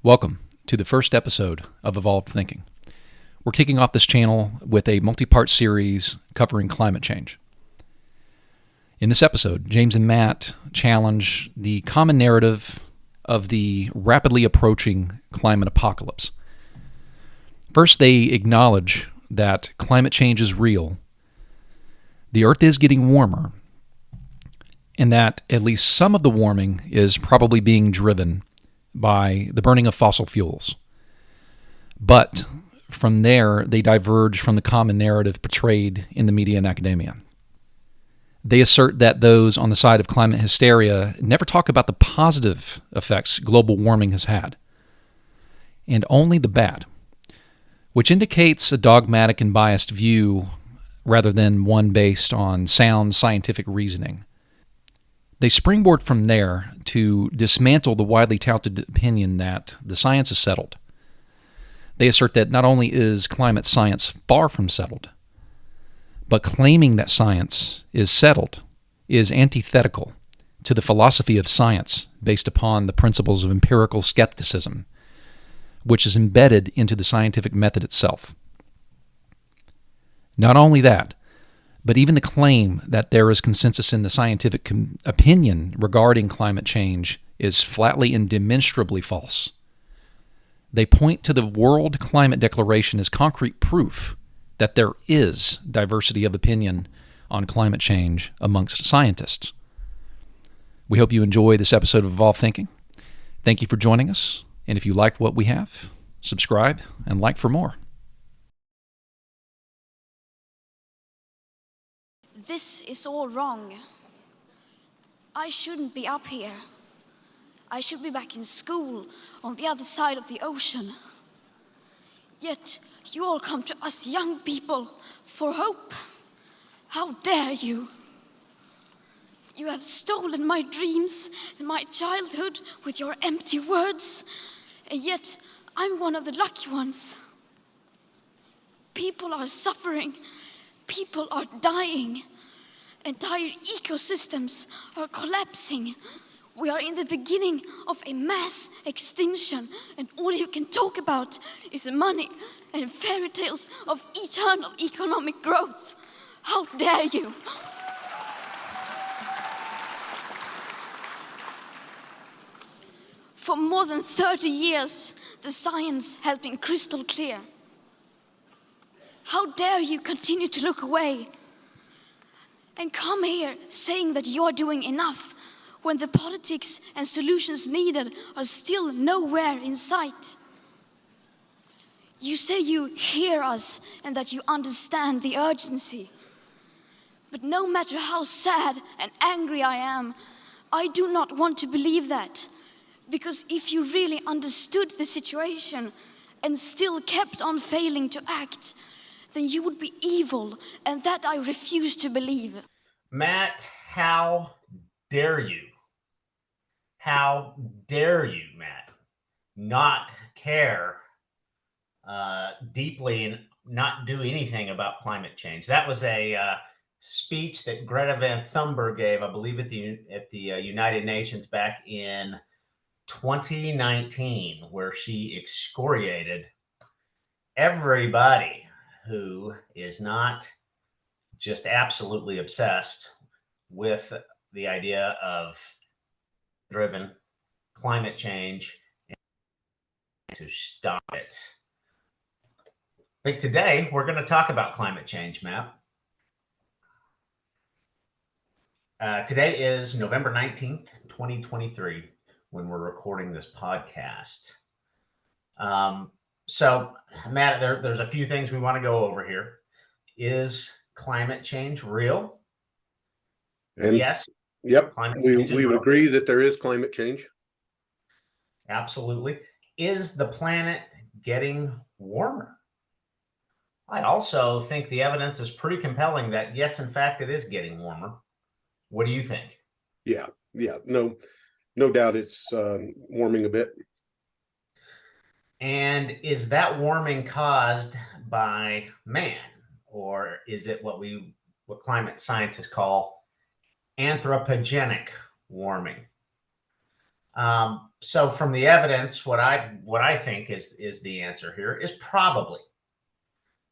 Welcome to the first episode of Evolved Thinking. We're kicking off this channel with a multi-part series covering climate change. In this episode, James and Matt challenge the common narrative of the rapidly approaching climate apocalypse. First, they acknowledge that climate change is real, the Earth is getting warmer, and that at least some of the warming is probably being driven by the burning of fossil fuels. But from there, they diverge from the common narrative portrayed in the media and academia. They assert that those on the side of climate hysteria never talk about the positive effects global warming has had, and only the bad, which indicates a dogmatic and biased view rather than one based on sound scientific reasoning. They springboard from there to dismantle the widely touted opinion that the science is settled. They assert that not only is climate science far from settled, but claiming that science is settled is antithetical to the philosophy of science based upon the principles of empirical skepticism, which is embedded into the scientific method itself. Not only that, but even the claim that there is consensus in the scientific opinion regarding climate change is flatly and demonstrably false. They point to the World Climate Declaration as concrete proof that there is diversity of opinion on climate change amongst scientists. We hope you enjoy this episode of Evolved Thinking. Thank you for joining us, and if you like what we have, subscribe and like for more. This is all wrong. I shouldn't be up here. I should be back in school on the other side of the ocean. Yet you all come to us young people for hope. How dare you? You have stolen my dreams and my childhood with your empty words, and yet I'm one of the lucky ones. People are suffering. People are dying. Entire ecosystems are collapsing. We are in the beginning of a mass extinction, and all you can talk about is money and fairy tales of eternal economic growth. How dare you? For more than 30 years, the science has been crystal clear. How dare you continue to look away and come here saying that you're doing enough when the politics and solutions needed are still nowhere in sight? You say you hear us and that you understand the urgency. But no matter how sad and angry I am, I do not want to believe that. Because if you really understood the situation and still kept on failing to act, then you would be evil, and that I refuse to believe. Matt, how dare you? How dare you, Matt, not care deeply and not do anything about climate change? That was a speech that Greta Van Thunberg gave, I believe, at the United Nations back in 2019, where she excoriated everybody who is not just absolutely obsessed with the idea of driven climate change and to stop it. But today we're going to talk about climate change, Matt. Today is November 19th, 2023, when we're recording this podcast. So, Matt, there's a few things we want to go over here. Is climate change real? And yes. Yep. We would real. agree that there is climate change. Absolutely. Is the planet getting warmer? I also think the evidence is pretty compelling that, yes, in fact, it is getting warmer. What do you think? Yeah. No doubt it's warming a bit. And is that warming caused by man, or is it what climate scientists call anthropogenic warming? So from the evidence, what I think is the answer here is probably.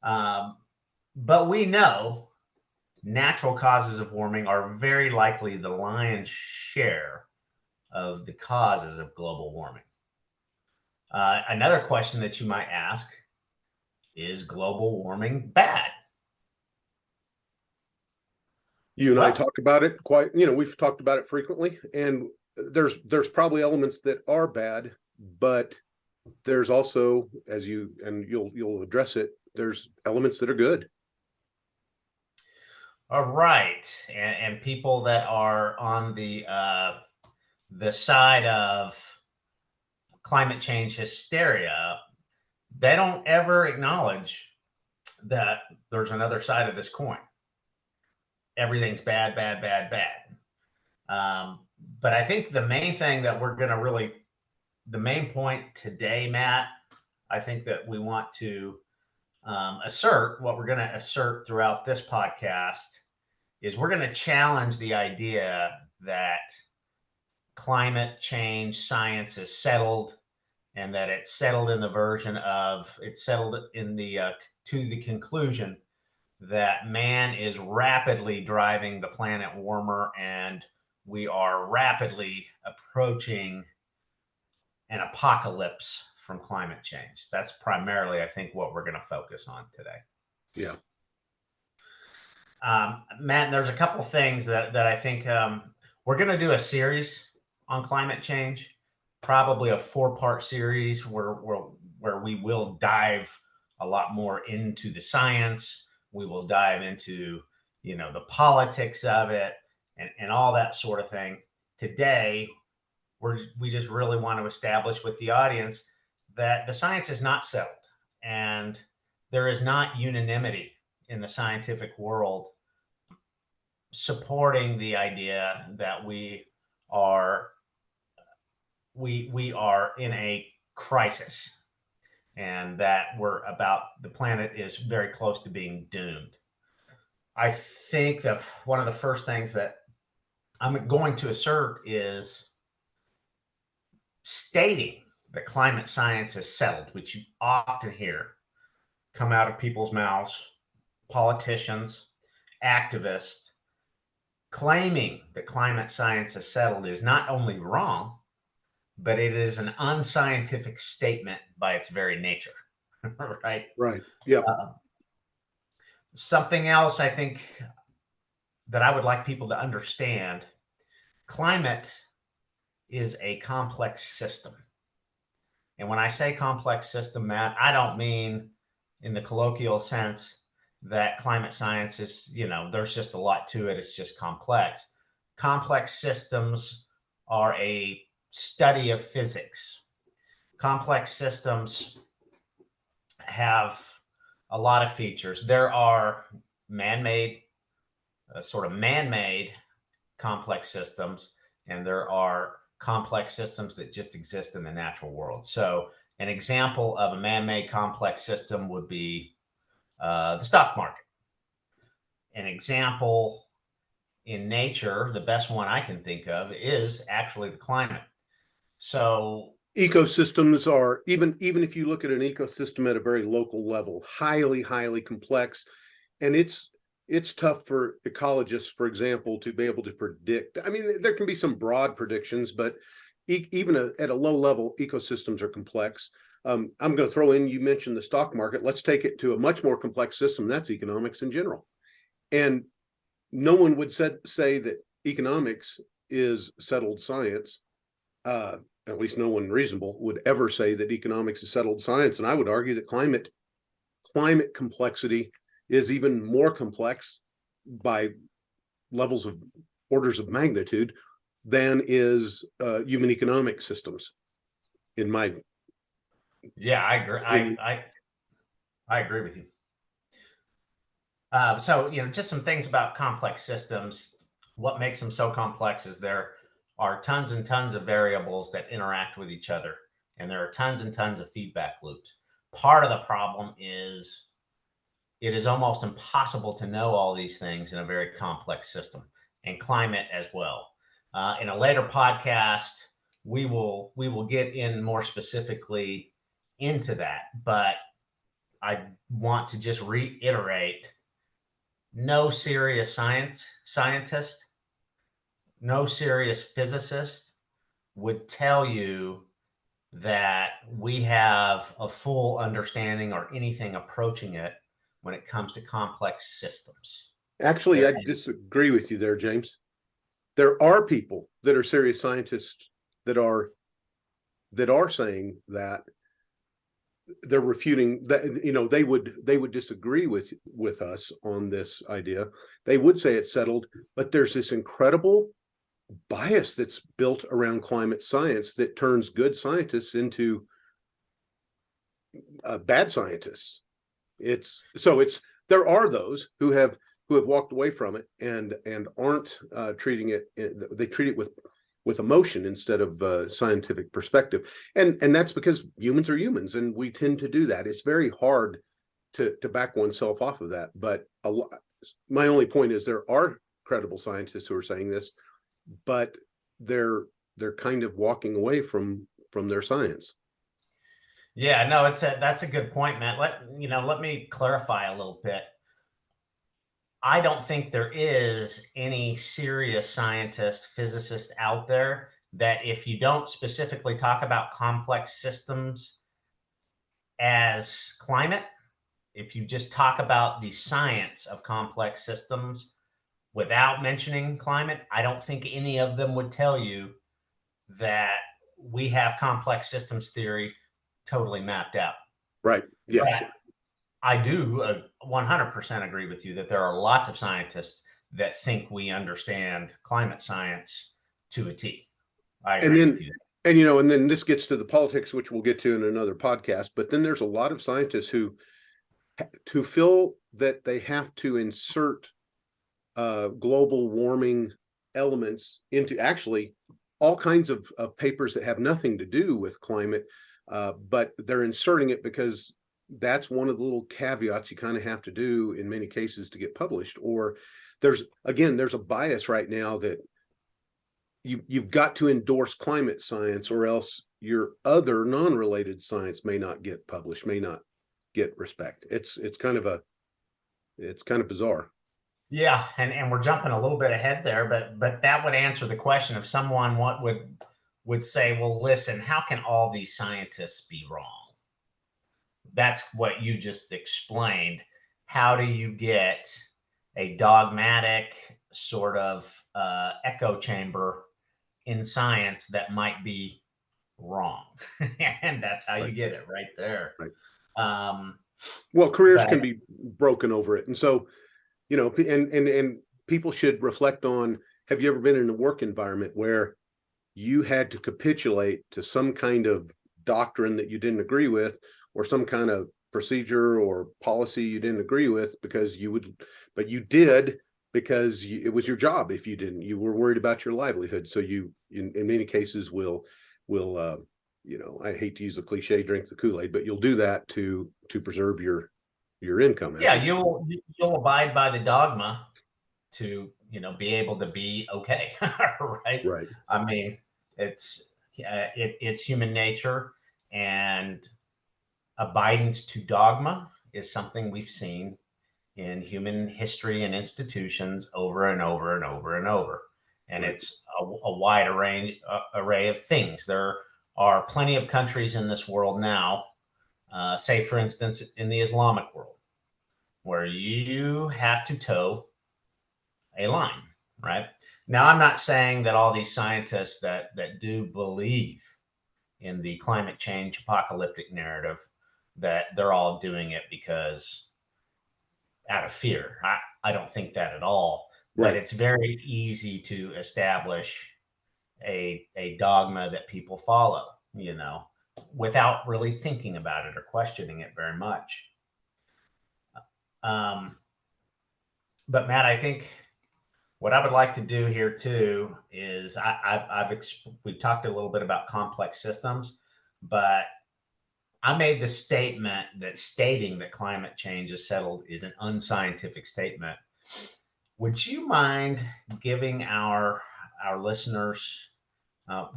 But we know natural causes of warming are very likely the lion's share of the causes of global warming. Another question that you might ask is global warming bad? You and I talk about it quite, we've talked about it frequently, and there's probably elements that are bad, but there's also, you'll address it, there's elements that are good. All right. And people that are on the side of climate change hysteria, they don't ever acknowledge that there's another side of this coin. Everything's bad, bad, bad, bad. But I think the main thing that we're going to the main point today, Matt, I think that we want to assert, what we're going to assert throughout this podcast is we're going to challenge the idea that climate change science is settled, and that it's settled in the version of it's settled in the to the conclusion that man is rapidly driving the planet warmer, and we are rapidly approaching an apocalypse from climate change. That's primarily, I think, what we're going to focus on today. Yeah. Matt, there's a couple things that I think we're going to do a series on climate change, probably a 4-part series where we will dive a lot more into the science. We will dive into, the politics of it and all that sort of thing. Today, we just really want to establish with the audience that the science is not settled, and there is not unanimity in the scientific world supporting the idea that we are in a crisis, and that the planet is very close to being doomed. I think that one of the first things that I'm going to assert is stating that climate science is settled, which you often hear come out of people's mouths, politicians, activists. Claiming that climate science is settled is not only wrong, but it is an unscientific statement by its very nature. Right? Right. Yeah. Something else I think that I would like people to understand: climate is a complex system. And when I say complex system, Matt, I don't mean in the colloquial sense that climate science is, there's just a lot to it. It's just complex. Complex systems are a study of physics. Complex systems have a lot of features. There are man-made complex systems, and there are complex systems that just exist in the natural world. So an example of a man-made complex system would be the stock market. An example in nature, the best one I can think of, is actually the climate. So ecosystems are, even if you look at an ecosystem at a very local level, highly, highly complex. And it's tough for ecologists, for example, to be able to predict. I mean, there can be some broad predictions, but even at a low level, ecosystems are complex. I'm going to throw in, you mentioned the stock market. Let's take it to a much more complex system. That's economics in general. And no one would say that economics is settled science. At least no one reasonable would ever say that economics is settled science. And I would argue that climate complexity is even more complex by levels of orders of magnitude than is human economic systems. I agree. I agree with you. So, just some things about complex systems. What makes them so complex is there are tons and tons of variables that interact with each other, and there are tons and tons of feedback loops. Part of the problem is it is almost impossible to know all these things in a very complex system, and climate as well. In a later podcast, we will get in more specifically into that. But I want to just reiterate, no serious scientist, no serious physicist would tell you that we have a full understanding or anything approaching it when it comes to complex systems. Actually, I disagree with you there, James. There are people that are serious scientists that are saying that. They're refuting that, they would disagree with us on this idea. They would say it's settled, but there's this incredible bias that's built around climate science that turns good scientists into bad scientists. There are those who have walked away from it and aren't treating it. They treat it with emotion instead of scientific perspective, and that's because humans are humans, and we tend to do that. It's very hard to back oneself off of that. But my only point is there are credible scientists who are saying this, but they're kind of walking away from their science. Yeah, no, that's a good point, Matt. Let me clarify a little bit. I don't think there is any serious scientist, physicist out there that, if you don't specifically talk about complex systems as climate, if you just talk about the science of complex systems without mentioning climate, I don't think any of them would tell you that we have complex systems theory totally mapped out. Right. Yes. But I do 100% agree with you that there are lots of scientists that think we understand climate science to a T. I agree with you. And then this gets to the politics, which we'll get to in another podcast. But then there's a lot of scientists who feel that they have to insert global warming elements into actually all kinds of papers that have nothing to do with climate, but they're inserting it because that's one of the little caveats you kind of have to do in many cases to get published. Or there's a bias right now that you've got to endorse climate science, or else your other non-related science may not get published, may not get respect. It's kind of bizarre. Yeah, and we're jumping a little bit ahead there, but that would answer the question of someone would say, well, listen, how can all these scientists be wrong? That's what you just explained. How do you get a dogmatic sort of echo chamber in science that might be wrong? And that's how you get it right there. Right. Well, careers can be broken over it. And so, and people should reflect on, have you ever been in a work environment where you had to capitulate to some kind of doctrine that you didn't agree with, or some kind of procedure or policy you didn't agree with, but you did because it was your job. If you didn't, you were worried about your livelihood. So you, in many cases, will I hate to use the cliche, drink the Kool-Aid, but you'll do that to preserve your income. Yeah, you'll abide by the dogma to be able to be okay. Right. I mean, it's human nature, and abidance to dogma is something we've seen in human history and institutions over and over and over and over. And right. It's a wide array of things. There are plenty of countries in this world now, say, for instance, in the Islamic world, where you have to toe a line, right? Now, I'm not saying that all these scientists that do believe in the climate change apocalyptic narrative, that they're all doing it because out of fear. I don't think that at all. Right. But it's very easy to establish a dogma that people follow, without really thinking about it or questioning it very much. But Matt, I think what I would like to do here too is we've talked a little bit about complex systems, but I made the statement that stating that climate change is settled is an unscientific statement. Would you mind giving our listeners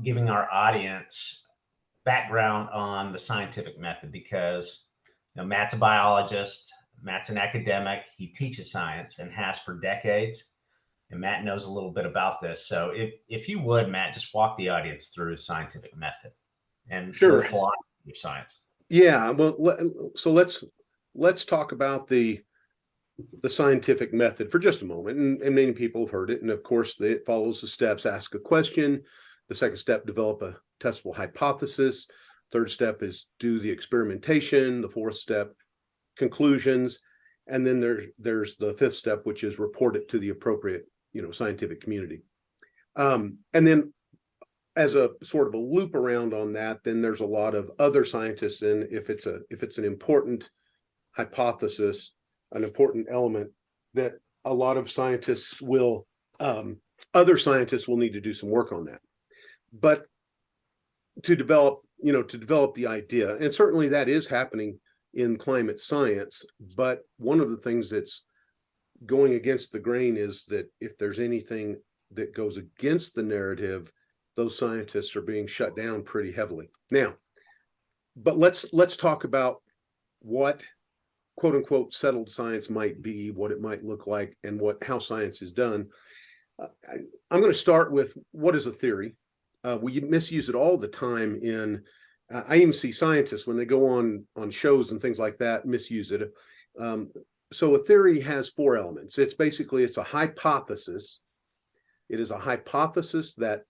giving our audience background on the scientific method, because Matt's a biologist, Matt's an academic, he teaches science and has for decades, and Matt knows a little bit about this. So if you would, Matt, just walk the audience through scientific method and Sure. the philosophy of science. Yeah, well, so let's talk about the scientific method for just a moment, and many people have heard it, and of course it follows the steps: ask a question, the second step, develop a testable hypothesis, third step is do the experimentation, the fourth step, conclusions, and then there's the fifth step, which is report it to the appropriate scientific community. And then as a sort of a loop around on that, then there's a lot of other scientists, and if it's an important hypothesis, an important element, that a lot of scientists will, other scientists will need to do some work on that. But to develop the idea, and certainly that is happening in climate science, but one of the things that's going against the grain is that if there's anything that goes against the narrative, those scientists are being shut down pretty heavily. Now, but let's talk about what quote unquote settled science might be, what it might look like, and how science is done. I'm going to start with what is a theory. We misuse it all the time I even see scientists when they go on shows and things like that misuse it. So a theory has four elements. It's a hypothesis. It is a hypothesis that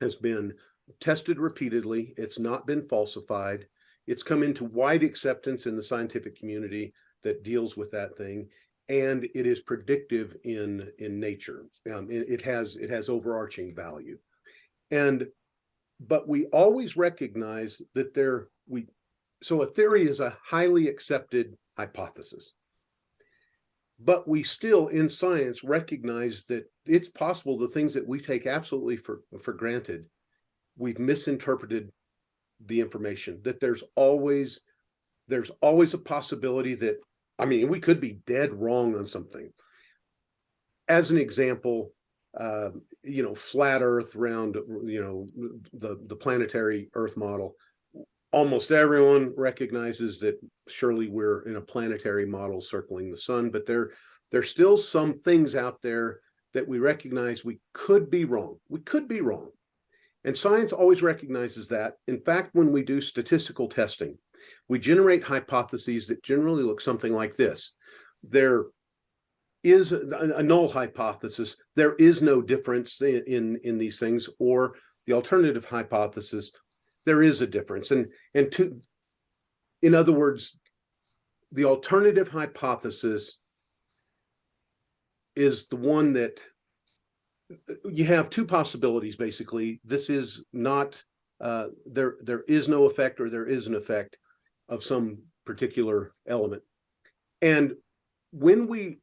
has been tested repeatedly. It's not been falsified. It's come into wide acceptance in the scientific community that deals with that thing, and it is predictive in nature. It has overarching value, but we always recognize that so a theory is a highly accepted hypothesis, but we still in science recognize that it's possible the things that we take absolutely for granted, we've misinterpreted the information, that there's always a possibility that, we could be dead wrong on something. As an example, flat Earth round, the planetary Earth model. Almost everyone recognizes that surely we're in a planetary model circling the sun, but there's still some things out there that we recognize we could be wrong. We could be wrong. And science always recognizes that. In fact, when we do statistical testing, we generate hypotheses that generally look something like this. There is a null hypothesis. There is no difference in these things, or the alternative hypothesis, there is a difference. In other words, the alternative hypothesis is the one that you have two possibilities, basically. This is not, there is no effect, or there is an effect of some particular element. And when we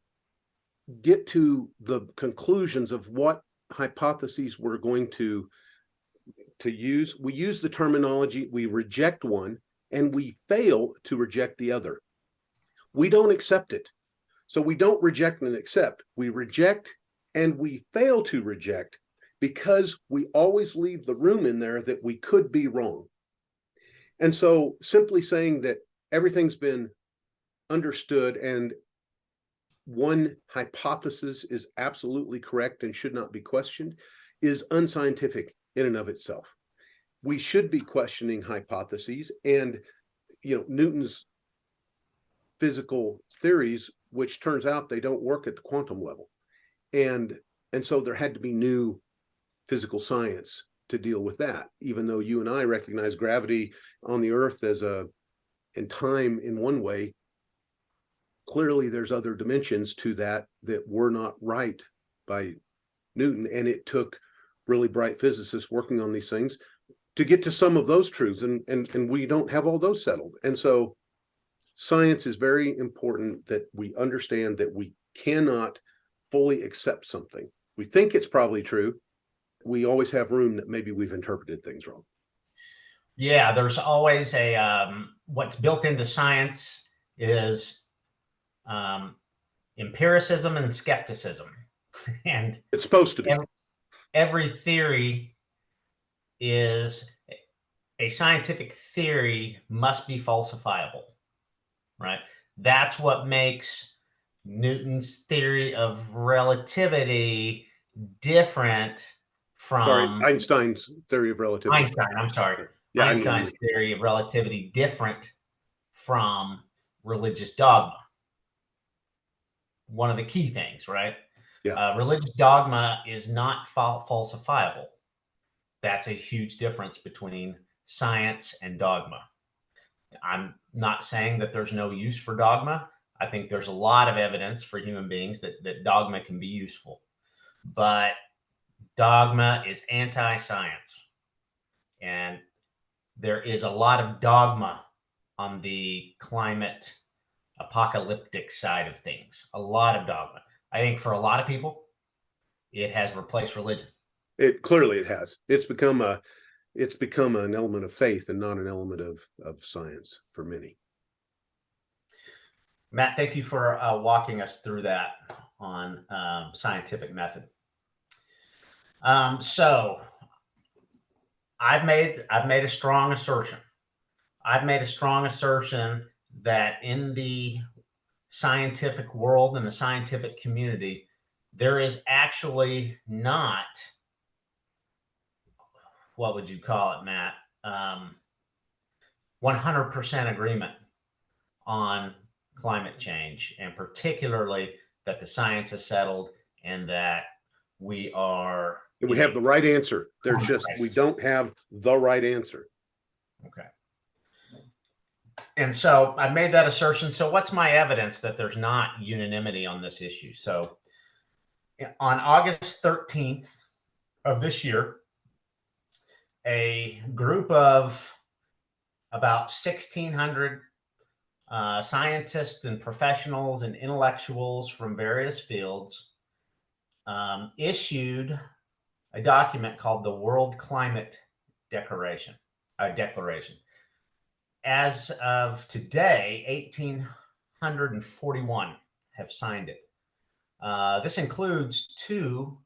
get to the conclusions of what hypotheses we're going to use, we use the terminology, we reject one, and we fail to reject the other. We don't accept it. So we don't reject and accept. We reject and we fail to reject, because we always leave the room in there that we could be wrong. And so simply saying that everything's been understood and one hypothesis is absolutely correct and should not be questioned is unscientific in and of itself. We should be questioning hypotheses, and Newton's physical theories, which turns out they don't work at the quantum level. And so there had to be new physical science to deal with that, even though you and I recognize gravity on the Earth and time in one way. Clearly there's other dimensions to that were not right by Newton, and it took really bright physicists working on these things to get to some of those truths, and we don't have all those settled. And so science is very important, that we understand that we cannot fully accept something. We think it's probably true. We always have room that maybe we've interpreted things wrong. Yeah, there's always what's built into science is empiricism and skepticism. And it's supposed to be. Every theory is a scientific theory must be falsifiable, right? That's what makes Newton's theory of relativity different from Einstein's theory of relativity. Einstein's theory of relativity different from religious dogma. One of the key things, right? Yeah. Religious dogma is not falsifiable. That's a huge difference between science and dogma. I'm not saying that there's no use for dogma. I think there's a lot of evidence for human beings that dogma can be useful. But dogma is anti-science. And there is a lot of dogma on the climate apocalyptic side of things. A lot of dogma. I think for a lot of people, it has replaced religion. It clearly it has. It's become an element of faith and not an element of science for many. Matt, thank you for walking us through that on scientific method. So I've made a strong assertion. I've made a strong assertion that in the scientific world and the scientific community, there is actually not, what would you call it, Matt? 100% agreement on climate change, and particularly that the science is settled and that we have the right answer. There's just, we don't have the right answer. Okay. And so I made that assertion. So what's my evidence that there's not unanimity on this issue? So on August 13th of this year, a group of about 1,600 scientists and professionals and intellectuals from various fields issued a document called the World Climate Declaration. As of today, 1,841 have signed it. This includes 2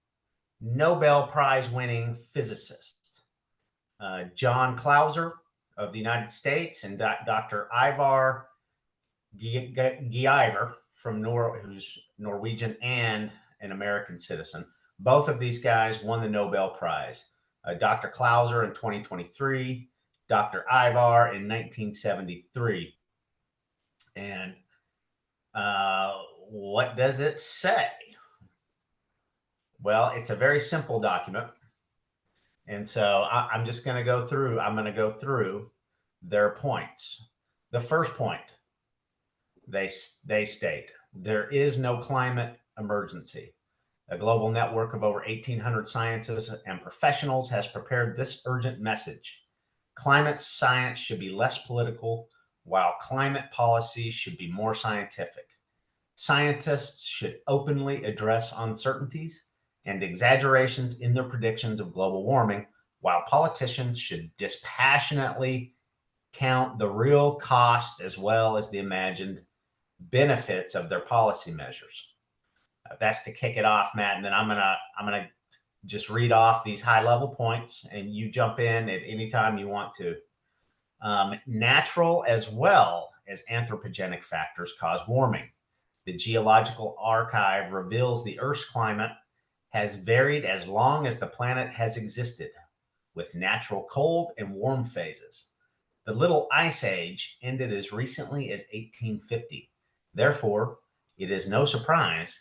Nobel Prize winning physicists, John Clauser of the United States and Dr. Ivar Giæver from who's Norwegian and an American citizen. Both of these guys won the Nobel Prize. Dr. Clauser in 2023, Dr. Ivar in 1973. And what does it say? Well, it's a very simple document. And so I'm just going to go through, their points. The first point, they state, there is no climate emergency. A global network of over 1,800 scientists and professionals has prepared this urgent message. Climate science should be less political, while climate policy should be more scientific. Scientists should openly address uncertainties and exaggerations in their predictions of global warming, while politicians should dispassionately count the real costs as well as the imagined benefits of their policy measures. That's to kick it off, Matt, and then I'm gonna just read off these high-level points, and you jump in at any time you want to. Natural as well as anthropogenic factors cause warming. The geological archive reveals the Earth's climate has varied as long as the planet has existed, with natural cold and warm phases. The Little Ice Age ended as recently as 1850. Therefore, it is no surprise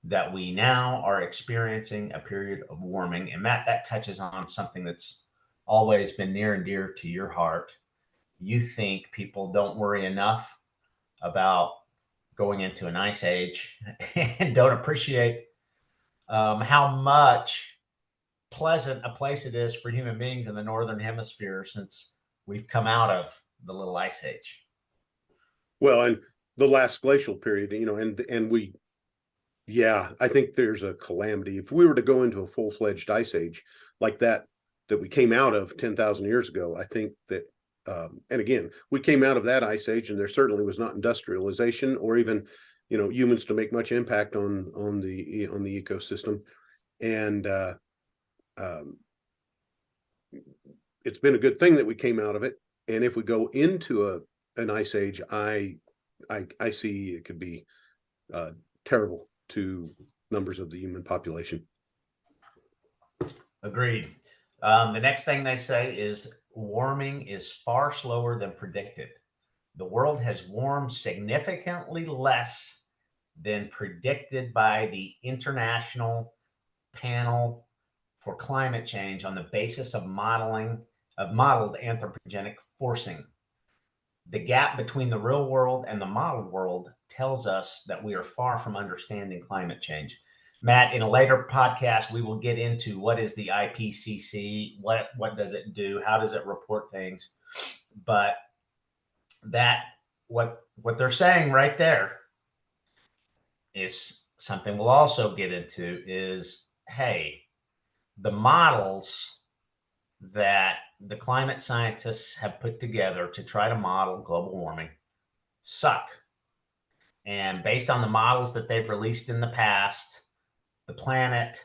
that we now are experiencing a period of warming. And Matt, that touches on something that's always been near and dear to your heart. You think people don't worry enough about going into an ice age and don't appreciate how much pleasant a place it is for human beings in the Northern Hemisphere since we've come out of the Little Ice Age. Well, and the last glacial period, I think there's a calamity. If we were to go into a full-fledged ice age like that we came out of 10,000 years ago, I think that, and again, we came out of that ice age and there certainly was not industrialization or even, humans to make much impact on the ecosystem. And it's been a good thing that we came out of it. And if we go into an ice age, I see it could be terrible to numbers of the human population. Agreed. The next thing they say is warming is far slower than predicted. The world has warmed significantly less than predicted by the International Panel for Climate Change on the basis of modeled anthropogenic forcing. The gap between the real world and the modeled world tells us that we are far from understanding climate change. Matt, in a later podcast, we will get into what is the IPCC, what does it do, how does it report things, but that what they're saying right there is something we'll also get into is, hey, the models that the climate scientists have put together to try to model global warming suck. And based on the models that they've released in the past, the planet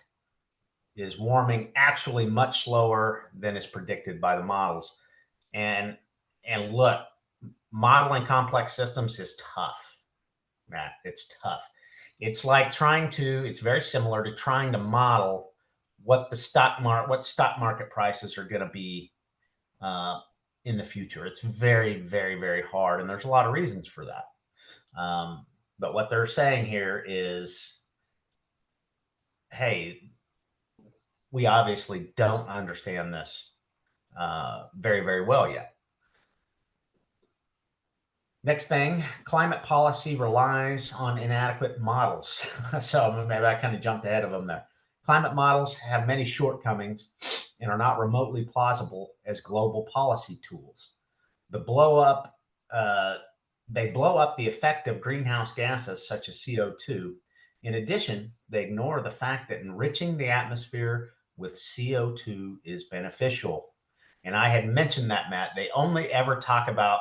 is warming actually much slower than is predicted by the models. And look, modeling complex systems is tough, Matt. It's tough. It's like it's very similar to trying to model what stock market prices are going to be in the future. It's very, very, very hard. And there's a lot of reasons for that. But what they're saying here is, hey, we obviously don't understand this very, very well yet. Next thing, climate policy relies on inadequate models. So maybe I kind of jumped ahead of them there. Climate models have many shortcomings and are not remotely plausible as global policy tools. They blow up the effect of greenhouse gases such as CO2. In addition, they ignore the fact that enriching the atmosphere with CO2 is beneficial. And I had mentioned that, Matt. They only ever talk about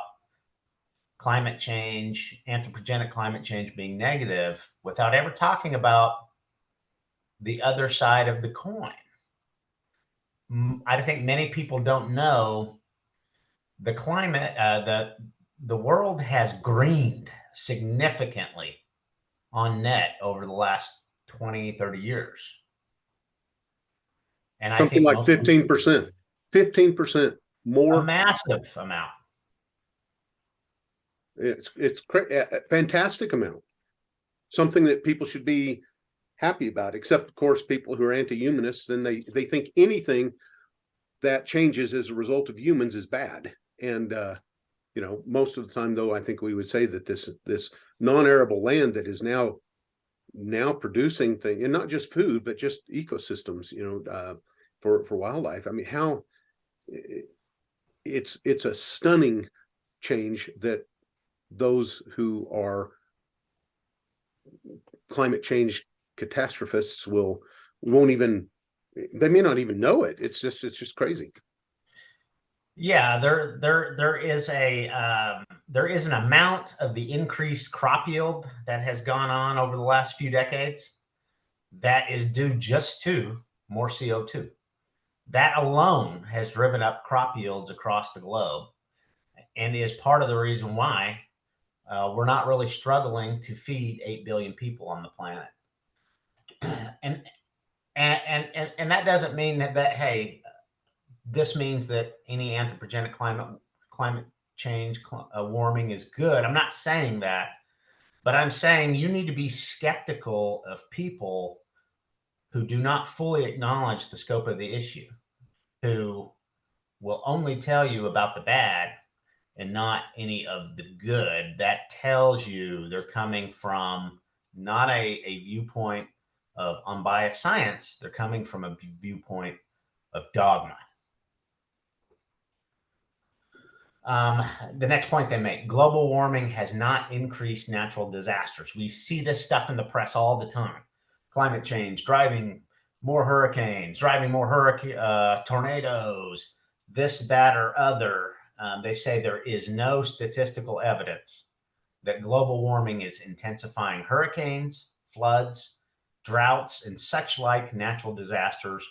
climate change, anthropogenic climate change being negative without ever talking about the other side of the coin. I think many people don't know the climate, the world has greened significantly on net over the last 20, 30 years. And I think like 15% more. A massive amount. It's a fantastic amount. Something that people should be happy about, except of course people who are anti-humanists, and they think anything that changes as a result of humans is bad. And most of the time, though, I think we would say that this non-arable land that is now producing things, and not just food, but just ecosystems, for wildlife. I mean, how it's a stunning change that those who are climate change catastrophists they may not even know it. It's just crazy. Yeah, there is an amount of the increased crop yield that has gone on over the last few decades that is due just to more CO2. That alone has driven up crop yields across the globe and is part of the reason why we're not really struggling to feed 8 billion people on the planet. And that doesn't mean that hey, this means that any anthropogenic climate change warming is good. I'm not saying that, but I'm saying you need to be skeptical of people who do not fully acknowledge the scope of the issue, who will only tell you about the bad and not any of the good. That tells you they're coming from not a viewpoint of unbiased science. They're coming from a viewpoint of dogma. The next point they make, global warming has not increased natural disasters. We see this stuff in the press all the time. Climate change, driving more hurricanes, tornadoes, this, that, or other. They say there is no statistical evidence that global warming is intensifying hurricanes, floods, droughts, and such like natural disasters,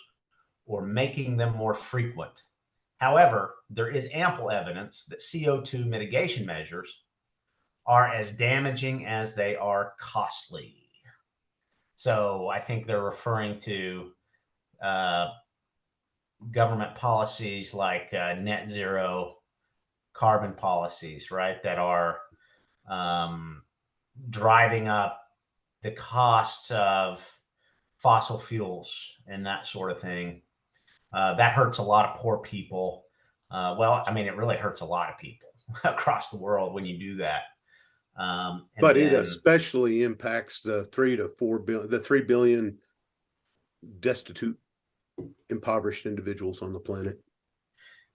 or making them more frequent. However, there is ample evidence that CO2 mitigation measures are as damaging as they are costly. So I think they're referring to government policies like net zero carbon policies, right, that are driving up the costs of fossil fuels and that sort of thing. That hurts a lot of poor people. Well, I mean, it really hurts a lot of people across the world when you do that. But it especially impacts the 3 billion destitute, impoverished individuals on the planet.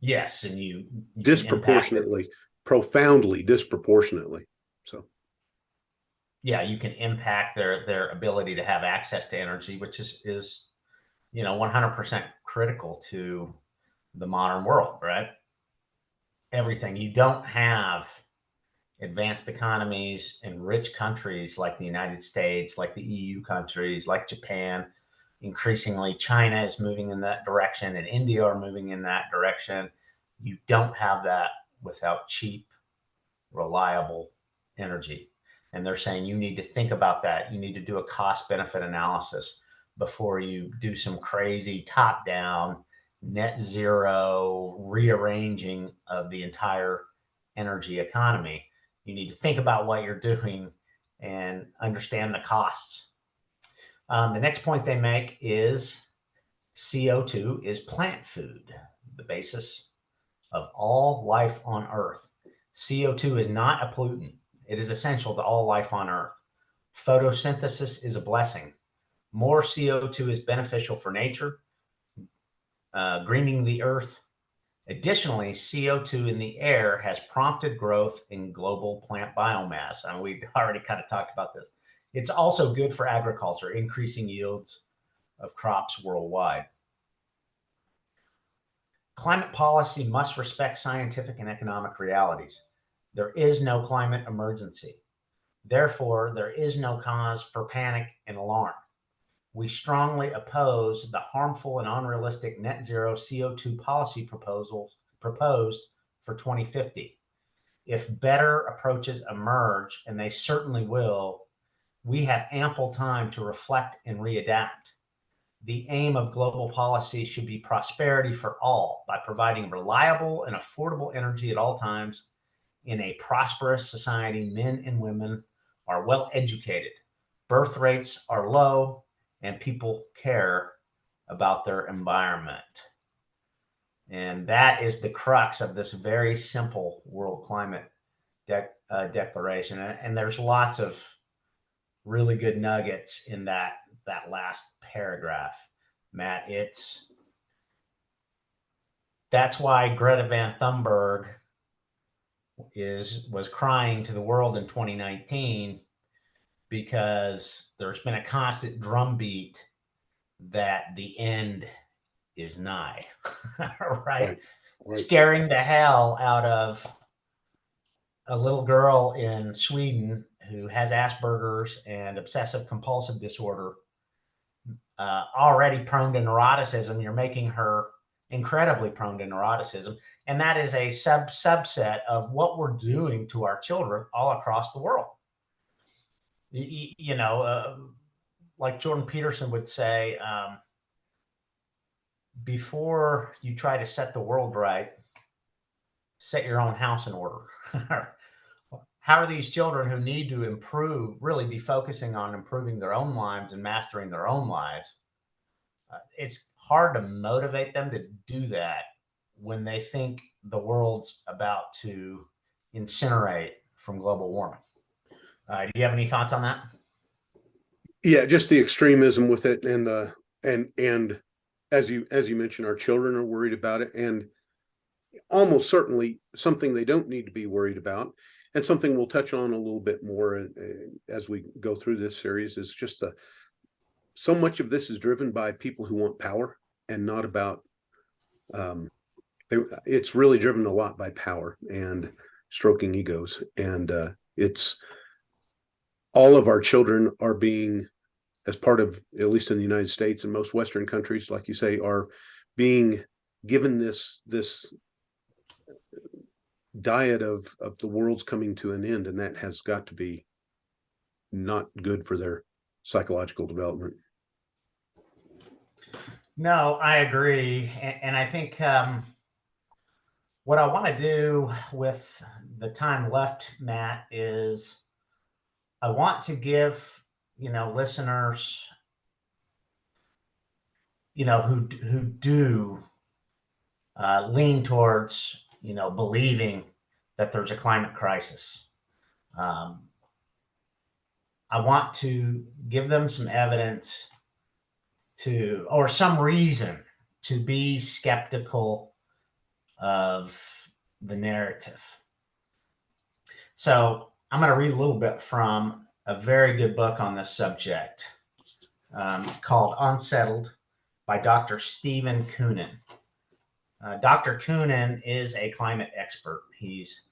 Yes, and you disproportionately, profoundly disproportionately. So yeah, you can impact their ability to have access to energy, which is 100% critical to the modern world, right? Everything. You don't have advanced economies in rich countries like the United States, like the EU countries, like Japan. Increasingly, China is moving in that direction, and India are moving in that direction. You don't have that without cheap, reliable energy. And they're saying you need to think about that. You need to do a cost benefit analysis before you do some crazy top down net zero rearranging of the entire energy economy. You need to think about what you're doing and understand the costs. The next point they make is CO2 is plant food, the basis of all life on Earth. CO2 is not a pollutant. It is essential to all life on Earth. Photosynthesis is a blessing. More CO2 is beneficial for nature, greening the Earth. Additionally, CO2 in the air has prompted growth in global plant biomass. I mean, we already kind of talked about this. It's also good for agriculture, increasing yields of crops worldwide. Climate policy must respect scientific and economic realities. There is no climate emergency. Therefore, there is no cause for panic and alarm. We strongly oppose the harmful and unrealistic net zero CO2 policy proposals proposed for 2050. If better approaches emerge, and they certainly will, we have ample time to reflect and readapt. The aim of global policy should be prosperity for all by providing reliable and affordable energy at all times. In a prosperous society, men and women are well educated, birth rates are low, and people care about their environment. And that is the crux of this very simple World Climate Declaration. And there's lots of really good nuggets in that last paragraph, Matt. That's why Greta Van Thunberg was crying to the world in 2019, because there's been a constant drumbeat that the end is nigh, right? Scaring the hell out of a little girl in Sweden who has Asperger's and obsessive compulsive disorder, already prone to neuroticism. You're making her incredibly prone to neuroticism. And that is a subset of what we're doing to our children all across the world. Like Jordan Peterson would say, before you try to set the world right, set your own house in order. How are these children who need to improve really be focusing on improving their own lives and mastering their own lives? It's hard to motivate them to do that when they think the world's about to incinerate from global warming. Do you have any thoughts on that? Yeah, just the extremism with it, and as you mentioned, our children are worried about it, and almost certainly something they don't need to be worried about, and something we'll touch on a little bit more as we go through this series, is just so much of this is driven by people who want power, and not about it's really driven a lot by power and stroking egos. And it's all of our children are being, as part of, at least in the United States and most Western countries, like you say, are being given this diet of the world's coming to an end, and that has got to be not good for their psychological development. No, I agree. And I think what I want to do with the time left, Matt, is I want to give, listeners, who do lean towards, believing that there's a climate crisis. I want to give them some evidence or some reason to be skeptical of the narrative. So I'm going to read a little bit from a very good book on this subject called Unsettled by Dr. Stephen Koonin. Dr. Koonin is a climate expert. He's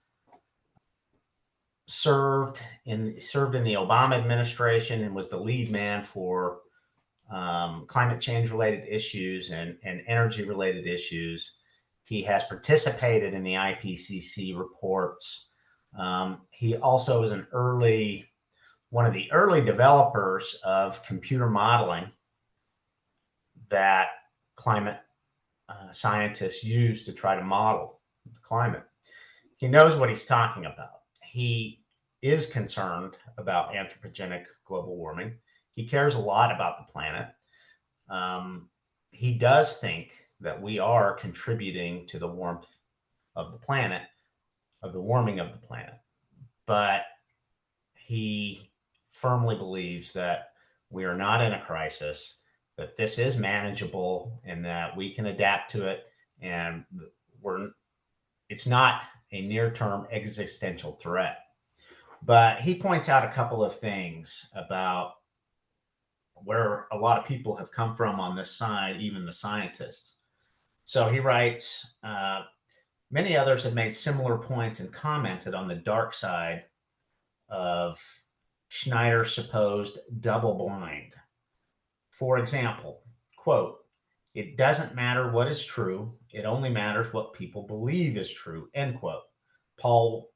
served in the Obama administration and was the lead man for climate change related issues and energy related issues. He has participated in the IPCC reports. He also is one of the early developers of computer modeling that climate scientists use to try to model the climate. He knows what he's talking about. He is concerned about anthropogenic global warming. He cares a lot about the planet. He does think that we are contributing to the warmth of the planet, of the warming of the planet. But he firmly believes that we are not in a crisis, that this is manageable and that we can adapt to it. And it's not a near-term existential threat. But he points out a couple of things about where a lot of people have come from on this side, even the scientists. So he writes, many others have made similar points and commented on the dark side of Schneider's supposed double blind. For example, quote, "It doesn't matter what is true. It only matters what people believe is true," end quote.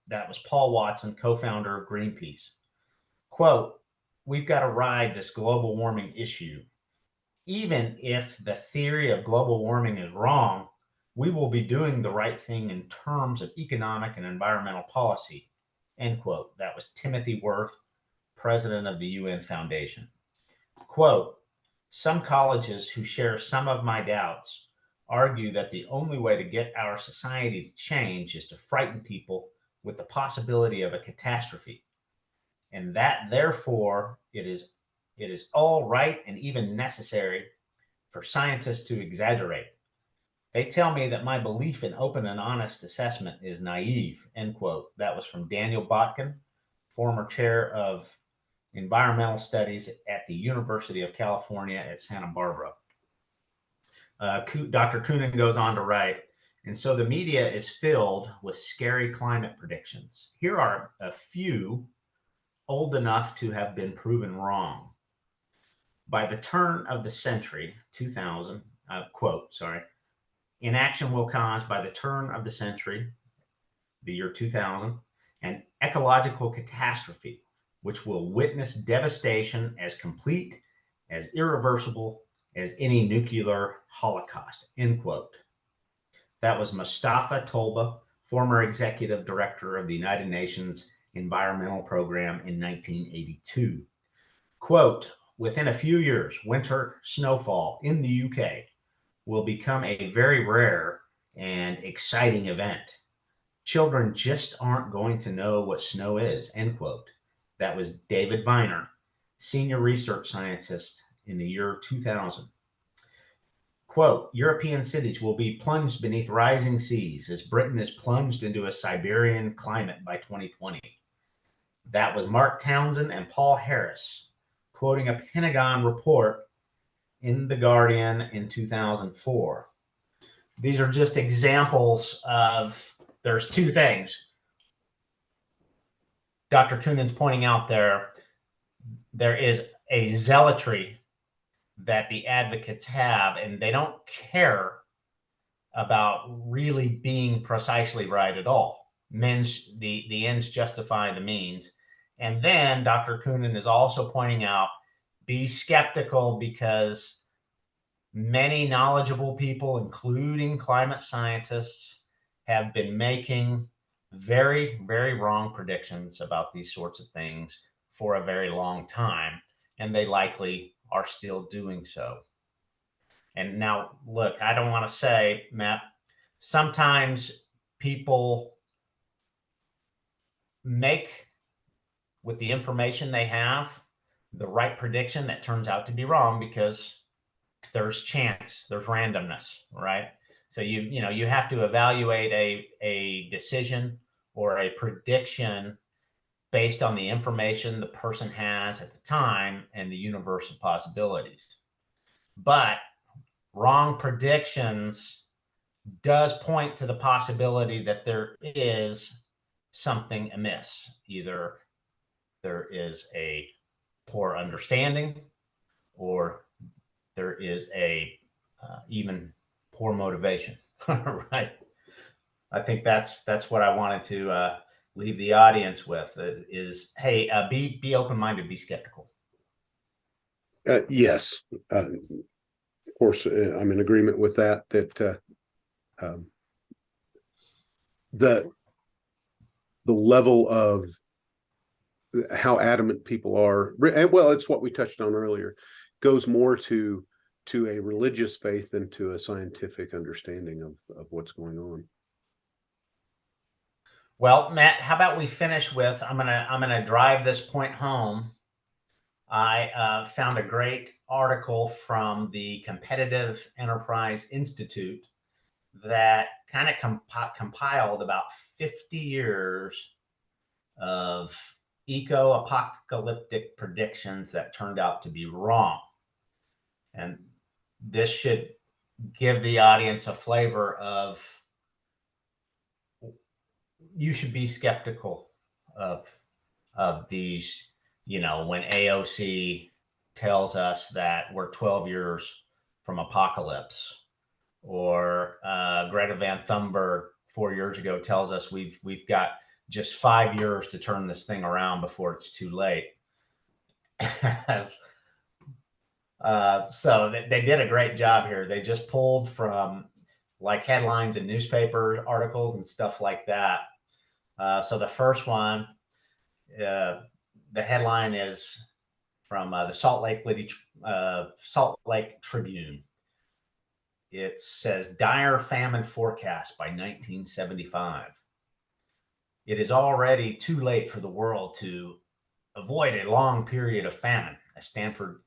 That was Paul Watson, co-founder of Greenpeace. Quote, "We've got to ride this global warming issue. Even if the theory of global warming is wrong, we will be doing the right thing in terms of economic and environmental policy," end quote. That was Timothy Worth, president of the UN Foundation. Quote, "Some colleges who share some of my doubts argue that the only way to get our society to change is to frighten people with the possibility of a catastrophe, and that therefore it is all right and even necessary for scientists to exaggerate. They tell me that my belief in open and honest assessment is naive," end quote. That was from Daniel Botkin, former chair of environmental studies at the University of California at Santa Barbara. Dr. Koonin goes on to write, "And so the media is filled with scary climate predictions. Here are a few old enough to have been proven wrong. By the turn of the century, 2000, quote, sorry, inaction will cause by the turn of the century, the year 2000, an ecological catastrophe, which will witness devastation as complete, as irreversible as any nuclear holocaust," end quote. That was Mustafa Tolba, former executive director of the United Nations Environmental Program in 1982. Quote, "Within a few years, winter snowfall in the UK will become a very rare and exciting event. Children just aren't going to know what snow is," end quote. That was David Viner, senior research scientist in the year 2000. Quote, "European cities will be plunged beneath rising seas as Britain is plunged into a Siberian climate by 2020. That was Mark Townsend and Paul Harris, quoting a Pentagon report in The Guardian in 2004. These are just examples of, there's two things. Dr. Koonin's pointing out there is a zealotry that the advocates have, and they don't care about really being precisely right at all. The ends justify the means. And then Dr. Koonin is also pointing out, be skeptical, because many knowledgeable people, including climate scientists, have been making very, very wrong predictions about these sorts of things for a very long time, and they likely are still doing so. And now, look, I don't want to say, Matt, sometimes people make, with the information they have, the right prediction that turns out to be wrong, because there's chance, there's randomness, right? So you have to evaluate a decision or a prediction based on the information the person has at the time and the universe of possibilities. But wrong predictions does point to the possibility that there is something amiss. Either there is a poor understanding, or there is a even poor motivation. Right? I think that's what I wanted to leave the audience with, is, hey, be open-minded, be skeptical. Yes, of course, I'm in agreement with that. The level of how adamant people are, well, it's what we touched on earlier, goes more to a religious faith than to a scientific understanding of what's going on. Well, Matt, how about we finish with, I'm gonna drive this point home. I found a great article from the Competitive Enterprise Institute that kind of compiled about 50 years of eco-apocalyptic predictions that turned out to be wrong. And this should give the audience a flavor of, you should be skeptical of these, when AOC tells us that we're 12 years from apocalypse, or Greta Van Thunberg 4 years ago tells us we've got just 5 years to turn this thing around before it's too late. So they did a great job here. They just pulled from like headlines and newspaper articles and stuff like that. So the first one, the headline is from the Salt Lake Tribune. It says, dire famine forecast by 1975. It is already too late for the world to avoid a long period of famine, a Stanford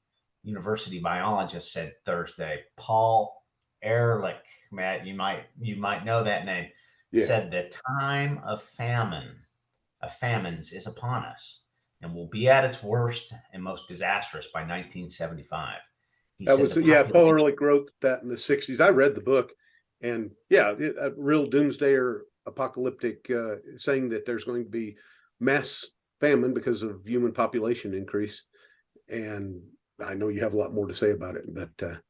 University biologist said Thursday. Paul Ehrlich, Matt, you might know that name, said the time of famines is upon us and will be at its worst and most disastrous by 1975. That was, Paul Ehrlich wrote that in the 60s. I read the book, and a real doomsday or apocalyptic, saying that there's going to be mass famine because of human population increase. And I know you have a lot more to say about it, but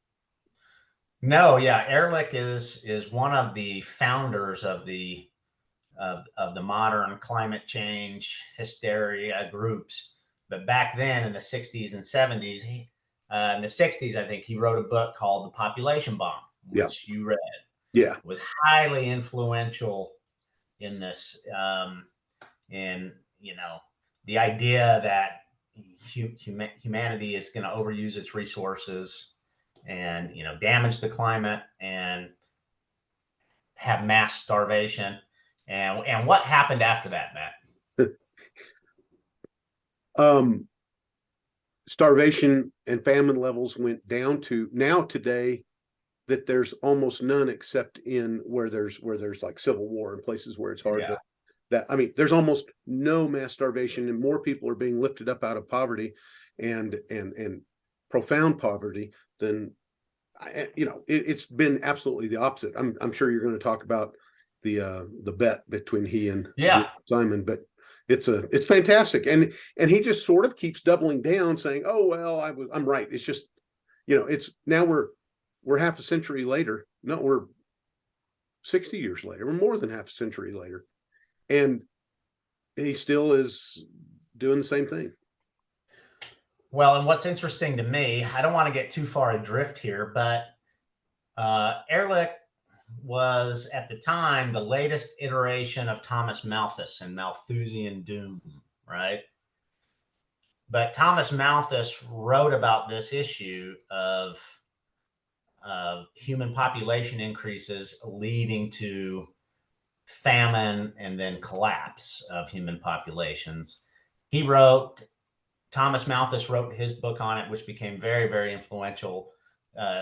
no, Ehrlich is one of the founders of the modern climate change hysteria groups. But back then in the 60s and 70s, in the 60s, I think he wrote a book called The Population Bomb, which you read. Yeah. Was highly influential in this, in, the idea that humanity is going to overuse its resources and, damage the climate and have mass starvation. And what happened after that, Matt? Starvation and famine levels went down to now today that there's almost none, except in where there's like civil war and places where it's hard to, there's almost no mass starvation, and more people are being lifted up out of poverty and profound poverty than, it's been absolutely the opposite. I'm sure you're going to talk about the bet between he and Simon, but it's fantastic, and he just sort of keeps doubling down, saying, "Oh well, I'm right." It's just, it's now we're half a century later. No, 60 years later, or more than half a century later, and he still is doing the same thing. Well, and what's interesting to me, I don't want to get too far adrift here, but Ehrlich was at the time the latest iteration of Thomas Malthus and Malthusian doom, right? But Thomas Malthus wrote about this issue of human population increases leading to famine and then collapse of human populations. Thomas Malthus wrote his book on it, which became very, very influential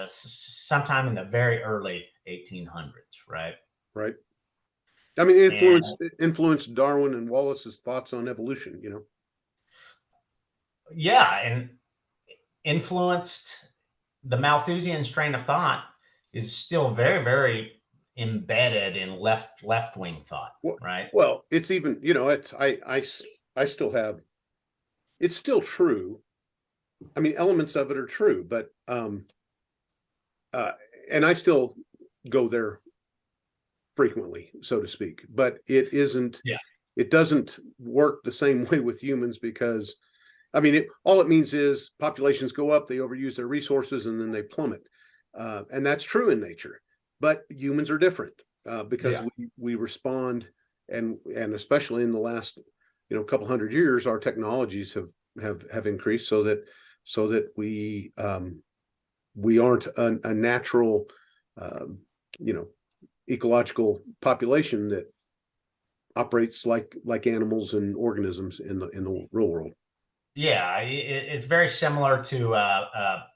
sometime in the very early 1800s, right? Right. I mean, influenced Darwin and Wallace's thoughts on evolution, you know? Yeah, and influenced the Malthusian strain of thought is still very, very embedded in left-wing thought, right? Well, it's even, you know, I still have, it's still true. I mean, elements of it are true, but and I still go there frequently, so to speak, but it isn't, it doesn't work the same way with humans, because I mean, all it means is populations go up, they overuse their resources, and then they plummet. And that's true in nature, but humans are different because we respond, and especially in the last, you know, couple hundred years, our technologies have increased so that we aren't a natural, you know, ecological population that operates like animals and organisms in the real world. Yeah, it's very similar to a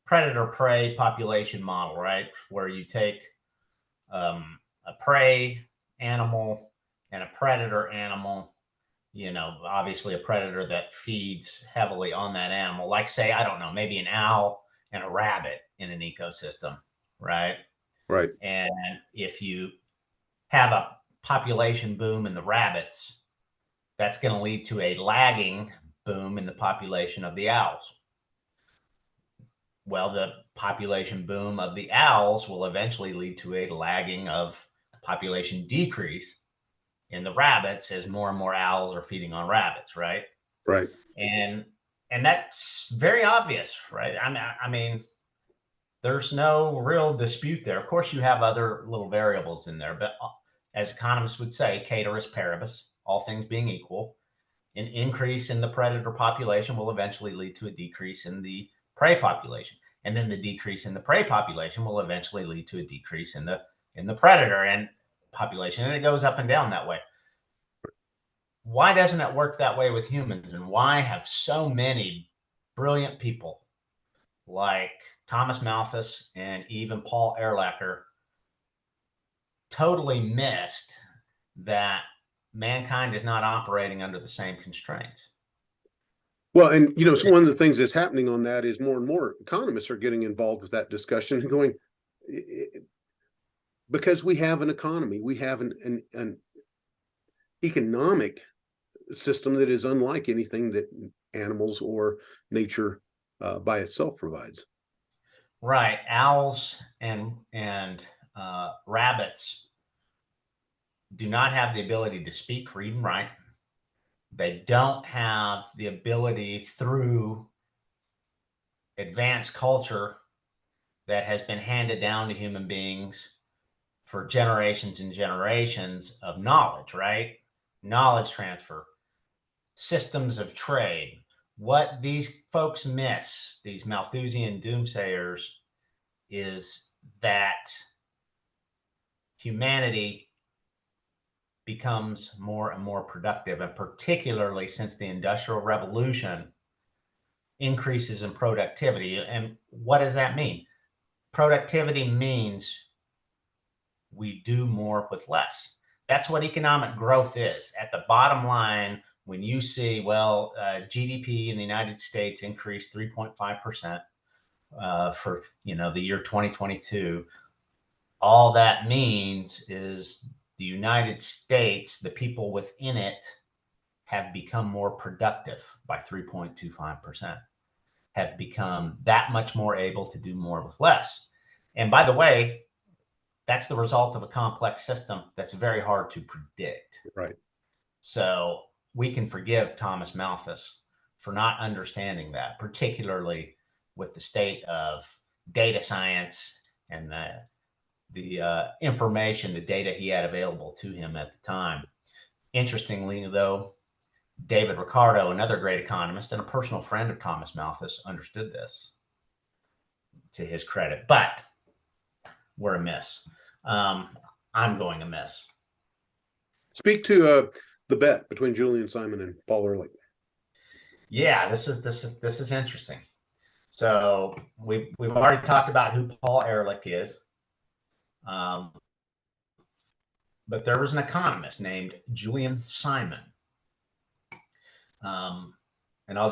predator-prey population model, right? Where you take a prey animal and a predator animal, you know, obviously a predator that feeds heavily on that animal, like, say, I don't know, maybe an owl and a rabbit in an ecosystem, right? Right. And if you have a population boom in the rabbits, that's going to lead to a lagging boom in the population of the owls. Well, the population boom of the owls will eventually lead to a lagging of population decrease in the rabbits as more and more owls are feeding on rabbits, right? Right. And that's very obvious, right? I mean, there's no real dispute there. Of course, you have other little variables in there, but as economists would say, ceteris paribus, all things being equal, an increase in the predator population will eventually lead to a decrease in the prey population. And then the decrease in the prey population will eventually lead to a decrease in the predator and population. And it goes up and down that way. Why doesn't it work that way with humans? And why have so many brilliant people like Thomas Malthus and even Paul Ehrlich totally missed that mankind is not operating under the same constraints? Well, and you know, so one of the things that's happening on that is more and more economists are getting involved with that discussion and going, because we have an economy, we have an economic system that is unlike anything that animals or nature by itself provides. Right. Owls and rabbits do not have the ability to speak, read, and write. They don't have the ability through advanced culture that has been handed down to human beings for generations and generations of knowledge, right? Knowledge transfer, systems of trade. What these folks miss, these Malthusian doomsayers, is that humanity becomes more and more productive, and particularly since the Industrial Revolution, increases in productivity. And what does that mean? Productivity means we do more with less. That's what economic growth is. At the bottom line, when you see, well, GDP in the United States increased 3.5% for, you know, the year 2022, all that means is the United States, the people within it, have become more productive by 3.25%, have become that much more able to do more with less. And by the way, That's the result of a complex system that's very hard to predict. Right. So we can forgive Thomas Malthus for not understanding that, particularly with the state of data science and the information, the data he had available to him at the time. Interestingly, though, David Ricardo, another great economist and a personal friend of Thomas Malthus, understood this, to his credit. But we're amiss. I'm going amiss. Speak to the bet between Julian Simon and Paul Ehrlich. Yeah, this is interesting. So we've already talked about who Paul Ehrlich is, but there was an economist named Julian Simon, and I'm going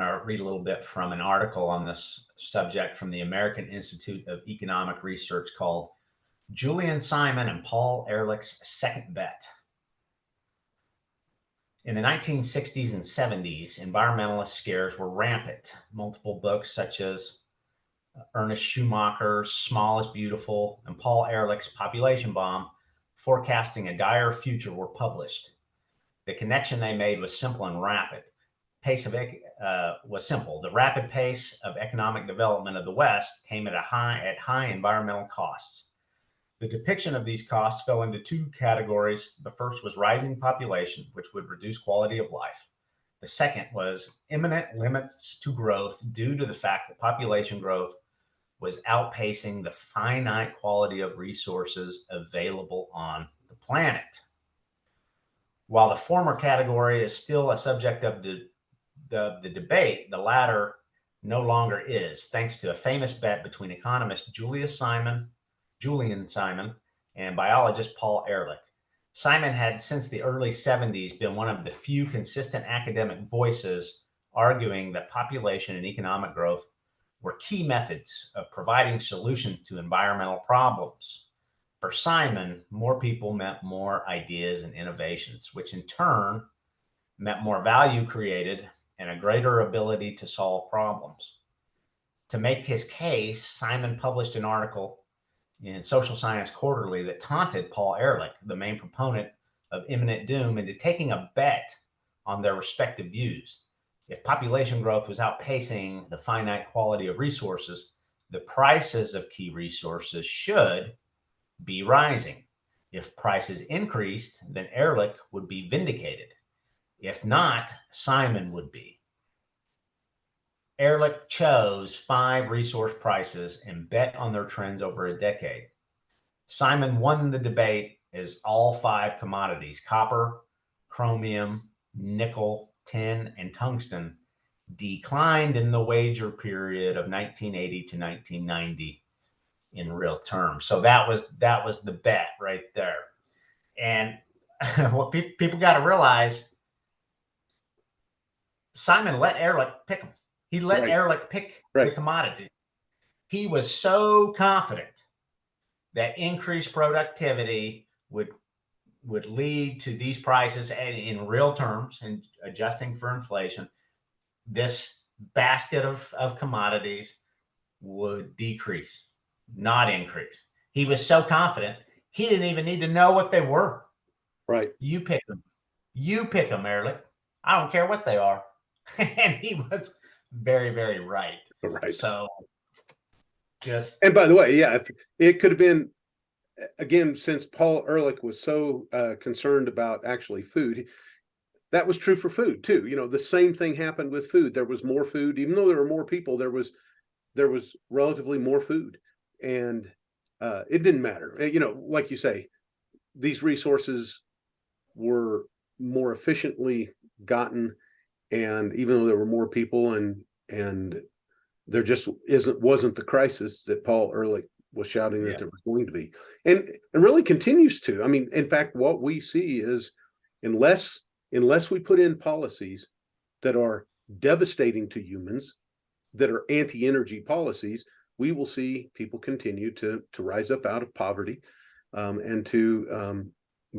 to read a little bit from an article on this subject from the American Institute of Economic Research called "Julian Simon and Paul Ehrlich's Second Bet." In the 1960s and 70s, environmentalist scares were rampant. Multiple books such as Ernest Schumacher's Small is Beautiful and Paul Ehrlich's Population Bomb, forecasting a dire future, were published. The connection they made was simple and rapid. The rapid pace of economic development of the West came at high environmental costs. The depiction of these costs fell into two categories. The first was rising population, which would reduce quality of life. The second was imminent limits to growth due to the fact that population growth was outpacing the finite quality of resources available on the planet. While the former category is still a subject of the debate, the latter no longer is, thanks to a famous bet between economist Julian Simon and biologist Paul Ehrlich. Simon had, since the early 70s, been one of the few consistent academic voices arguing that population and economic growth were key methods of providing solutions to environmental problems. For Simon, more people meant more ideas and innovations, which in turn meant more value created and a greater ability to solve problems. To make his case, Simon published an article in Social Science Quarterly that taunted Paul Ehrlich, the main proponent of imminent doom, into taking a bet on their respective views. If population growth was outpacing the finite quality of resources, the prices of key resources should be rising. If prices increased, then Ehrlich would be vindicated. If not, Simon would be. Ehrlich chose 5 resource prices and bet on their trends over a decade. Simon won the debate as all 5 commodities, copper, chromium, nickel, tin, and tungsten, declined in the wager period of 1980 to 1990 in real terms. So that was the bet right there. And what people got to realize, Simon let Ehrlich pick them. He let Ehrlich pick the commodity. He was so confident that increased productivity would lead to these prices, and in real terms, and adjusting for inflation, this basket of commodities would decrease, not increase. He was so confident, he didn't even need to know what they were. Right. You pick them. You pick them, Ehrlich. I don't care what they are. And he was very, very right. Right. So and by the way, yeah, it could have been, again, since Paul Ehrlich was so concerned about actually food, that was true for food too. You know, the same thing happened with food. There was more food, even though there were more people, there was relatively more food, and it didn't matter. You know, like you say, these resources were more efficiently gotten, and even though there were more people, and there just wasn't the crisis that Paul Ehrlich was shouting that there was going to be, and really continues to. I mean, in fact, what we see is unless we put in policies that are devastating to humans, that are anti-energy policies, we will see people continue to rise up out of poverty, and to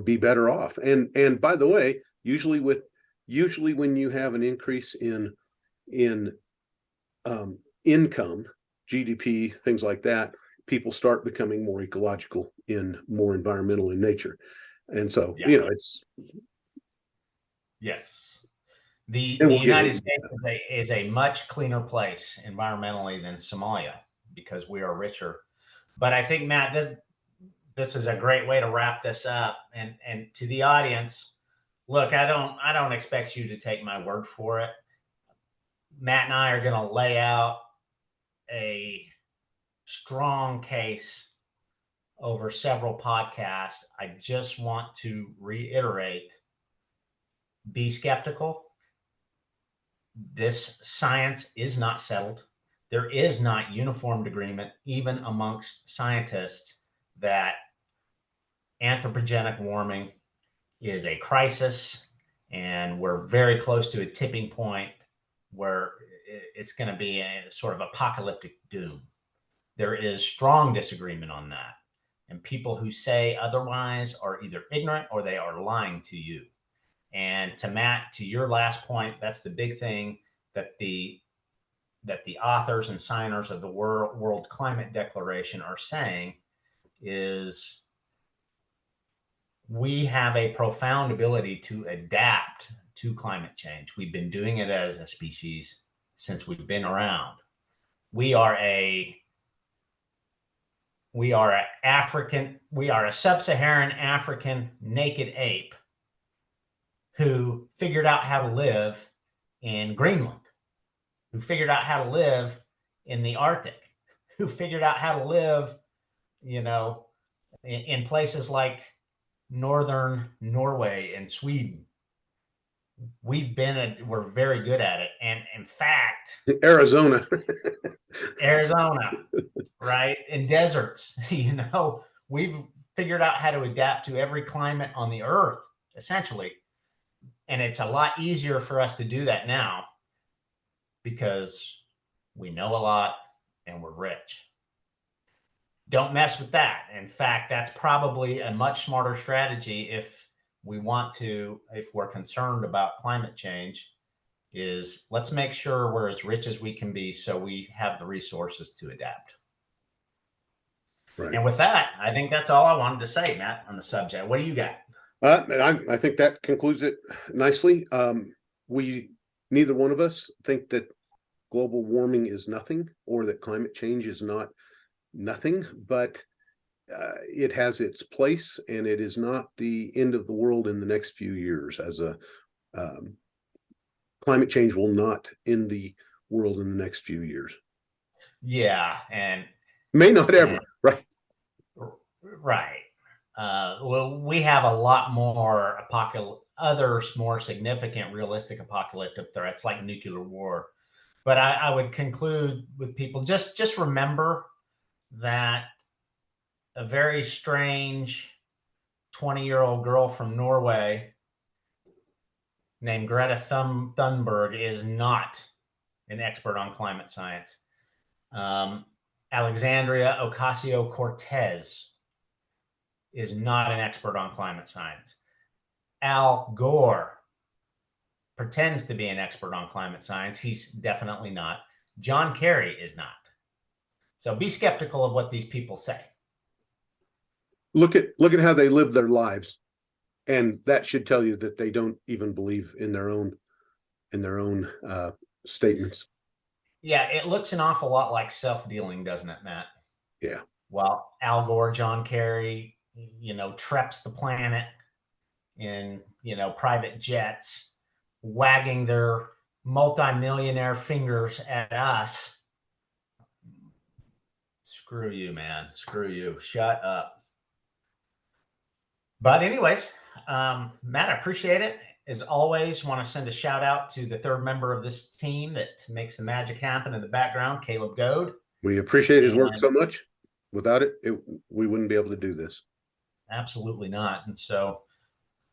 be better off. And by the way, usually when you have an increase in income, GDP, things like that, people start becoming more ecological in more environmental in nature. And so, Yeah. it's. Yes. The And we'll get United into States is a much cleaner place environmentally than Somalia because we are richer. But I think, Matt, this is a great way to wrap this up. And to the audience, look, I don't expect you to take my word for it. Matt and I are going to lay out a strong case over several podcasts. I just want to reiterate, be skeptical. This science is not settled. There is not uniformed agreement, even amongst scientists, that anthropogenic warming is a crisis, and we're very close to a tipping point where it's going to be a sort of apocalyptic doom. There is strong disagreement on that. And people who say otherwise are either ignorant or they are lying to you. And to Matt, to your last point, that's the big thing that the authors and signers of the World Climate Declaration are saying is we have a profound ability to adapt to climate change. We've been doing it as a species since we've been around. We are a sub-Saharan African naked ape who figured out how to live in Greenland, who figured out how to live in the Arctic, who figured out how to live, in places like northern Norway and Sweden. We're very good at it. And in fact, Arizona, right? In deserts, we've figured out how to adapt to every climate on the earth, essentially. And it's a lot easier for us to do that now because we know a lot and we're rich. Don't mess with that. In fact, that's probably a much smarter strategy if we're concerned about climate change, is let's make sure we're as rich as we can be so we have the resources to adapt. Right. And with that, I think that's all I wanted to say, Matt, on the subject. What do you got? I think that concludes it nicely. Neither one of us think that global warming is nothing or that climate change is not nothing, but it has its place, and it is not the end of the world in the next few years. Climate change will not end the world in the next few years. Yeah, and may not ever. Right. Right. Well, we have a lot more others more significant realistic apocalyptic threats like nuclear war. But I would conclude with people, just remember that a very strange 20-year-old girl from Norway named Greta Thunberg is not an expert on climate science. Alexandria Ocasio-Cortez is not an expert on climate science. Al Gore pretends to be an expert on climate science. He's definitely not. John Kerry is not. So be skeptical of what these people say. Look at how they live their lives, and that should tell you that they don't even believe in their own statements. Yeah, it looks an awful lot like self-dealing, doesn't it, Matt? Yeah. Well, Al Gore, John Kerry, treps the planet in, private jets, wagging their multimillionaire fingers at us. Screw you, man. Screw you. Shut up. But anyways, Matt, I appreciate it. As always, want to send a shout out to the third member of this team that makes the magic happen in the background, Caleb Goad. We appreciate his work so much. Without it, we wouldn't be able to do this. Absolutely not. And so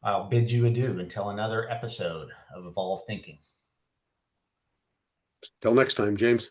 I'll bid you adieu until another episode of Evolved Thinking. Till next time, James.